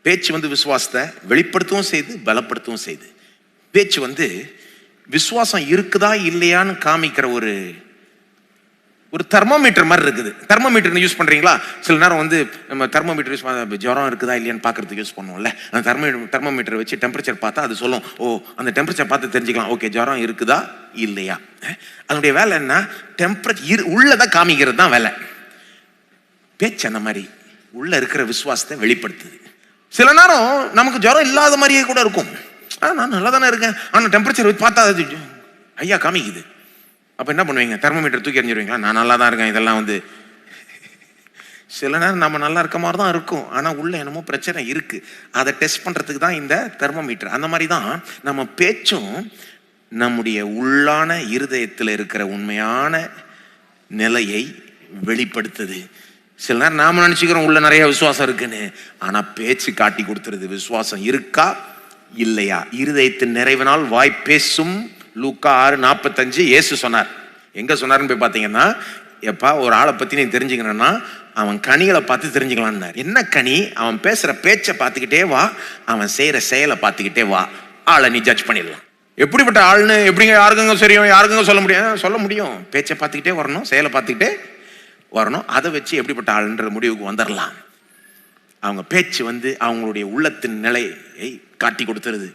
பேச்சு விசுவாசத்தை வெளிப்படுத்தவும் செய்து பலப்படுத்தவும் செய்து. பேச்சு விசுவாசம் இருக்குதா இல்லையான்னு காமிக்கிற ஒரு தெர்மோமீட்டர் மாதிரி இருக்குது. தெர்மோமீட்டர் யூஸ் பண்றீங்களா? சில நேரம் நம்ம தெர்மோமீட்டர் யூஸ் பண்ண ஜுரம் இருக்குதா இல்லையான்னு பார்க்கறதுக்கு யூஸ் பண்ணுவோம்ல. அந்த தெர்மோமீட்டர் வச்சு டெம்பரேச்சர் பார்த்தா அது சொல்லும். அந்த டெம்பரேச்சர் பார்த்து தெரிஞ்சுக்கலாம், ஓகே ஜுரம் இருக்குதா இல்லையா. அதனுடைய வேலை என்ன? டெம்பரேச்சர் உள்ளதான் காமிக்கிறது தான் வேலை. பேச்சு அந்த மாதிரி உள்ள இருக்கிற விசுவாசத்தை வெளிப்படுத்துது. சில நேரம் நமக்கு ஜுரம் இல்லாத மாதிரியே கூட இருக்கும். நான் நல்லா தானே இருக்கேன், ஆனால் டெம்பரேச்சர் வச்சு பார்த்தா அது ஐயா காமிக்குது. அப்போ என்ன பண்ணுவீங்க? தெர்மோமீட்டர் தூக்கி எறிஞ்சிருவீங்களா? நான் நல்லா தான் இருக்கேன். இதெல்லாம் சில நேரம் நம்ம நல்லா இருக்க மாதிரி தான் இருக்கும், ஆனால் உள்ள என்னமோ பிரச்சனை இருக்கு. அதை டெஸ்ட் பண்ணுறதுக்கு தான் இந்த தெர்மோமீட்டர். அந்த மாதிரி தான் நம்ம பேச்சும் நம்முடைய உள்ளான இருதயத்தில் இருக்கிற உண்மையான நிலையை வெளிப்படுத்துது. சில நேரம் நாம நினைச்சுக்கிறோம் உள்ள நிறைய விசுவாசம் இருக்குன்னு, ஆனா பேச்சு காட்டி கொடுத்துருது விசுவாசம் இருக்கா இல்லையா. இருதயத்தின் நிறைவினால் வாய் பேசும். லூக்கா 6:45 இயேசு சொன்னார். எங்க சொன்னார்னு போய் பார்த்தீங்கன்னா, எப்பா ஒரு ஆளை பத்தி நீ தெரிஞ்சுக்கணும்னா அவன் கனிகளை பார்த்து தெரிஞ்சுக்கலாம்னார். என்ன கனி? அவன் பேசுற பேச்சை பார்த்துக்கிட்டே வா, அவன் செய்யற செயலை பார்த்துக்கிட்டே வா, ஆளை நீ ஜட்ஜ் பண்ணிடலாம். எப்படிப்பட்ட ஆள்னு எப்படிங்க யாருக்குங்க தெரியும்? யாருக்குங்க சொல்ல முடியும்? சொல்ல முடியும். பேச்சை பார்த்துக்கிட்டே வரணும், செயலை பார்த்துக்கிட்டே வரணும். அதை வச்சு எப்படிப்பட்ட ஆளுன்ற முடிவுக்கு வந்துடலாம். அவங்க பேச்சு அவங்களுடைய உள்ளத்தின் நிலையை காட்டி கொடுத்துருது.